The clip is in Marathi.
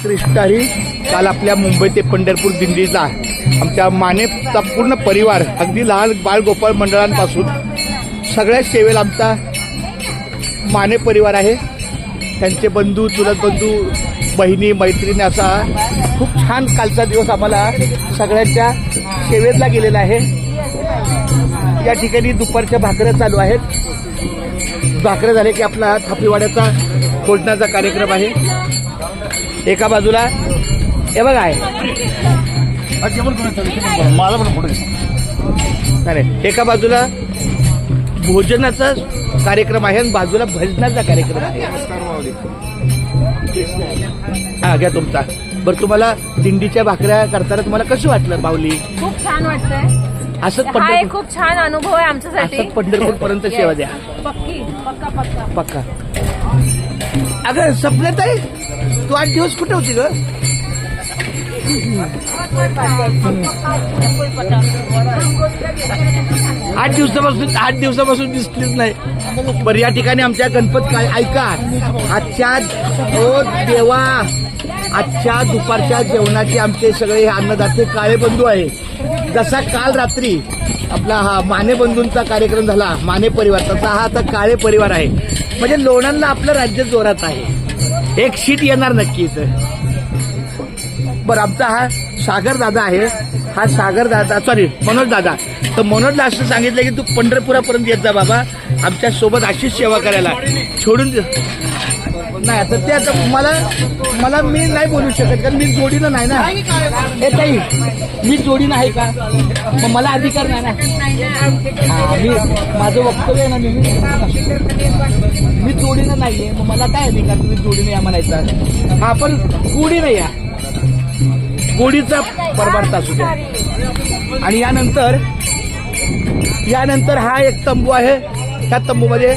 क्रिस्टाही काल आपल्या मुंबई ते पंढरपूर दिंडीचा आमच्या मानेचा पूर्ण परिवार अगदी लहान बाळगोपाळ मंडळांपासून सगळ्या सेवेला आमचा माने परिवार आहे. त्यांचे बंधू चुलत बंधू बहिणी मैत्रिणी असा खूप छान कालचा दिवस आम्हाला सगळ्यांच्या सेवेतला गेलेला आहे. या ठिकाणी दुपारच्या भाकऱ्या चालू आहेत. भाकऱ्या झाले की आपला थापीवाड्याचा फोडण्याचा कार्यक्रम आहे. एका बाजूला हे बघा आहे एका बाजूला भोजनाचा कार्यक्रम आहे आणि बाजूला भजनाचा कार्यक्रम आहे. हा घ्या तुमचा. बरं तुम्हाला दिंडीच्या भाकऱ्या करताना तुम्हाला कसं वाटलं माऊली? खूप छान वाटतंय. असंच हा खूप छान अनुभव आहे आमच्यासाठी. असंच पंढरपूर पर्यंत सेवा द्या. पक्की पक्का पक्का पक्का. अगं सपल्यात आहे तू 8 दिवस कुठे होती ग? 8 दिवसापासून दिसलीच नाही. बरं या ठिकाणी आमच्या गणपत काय ऐका आजच्या ओ देवा आजच्या दुपारच्या जेवणाचे आमचे सगळे अन्नदाते काळे बंधू आहे. जसा काल रात्री आपला हा माने बंधूंचा कार्यक्रम झाला माने परिवार तसा हा आता काळे परिवार आहे. म्हणजे लोणंदला आपलं राज्य जोरात आहे. एक सीट येणार नक्की इथं. बरं आमचा हा सागर दादा आहे. हा सागर दादा सॉरी मनोज दादा. तर मनोजला असं सांगितलं की तू पंढरपुरापर्यंत येत जा बाबा आमच्या सोबत अशीच सेवा करायला सोडून नाही. आता ते आता मला मी नाही बोलू शकत कारण मी जोडीनं नाही ना. हे ताई मी जोडीनं आहे का मग मला अधिकार नाही ना. मी माझं वक्तव्य आहे ना मी जोडीनं नाहीये मग मला काय अधिकार तुम्ही जोडीनं या म्हणायचा. हा पण गोडीनं या गोडीचा परमार्थ असू द्या. आणि यानंतर हा एक तंबू आहे. त्या तंबूमध्ये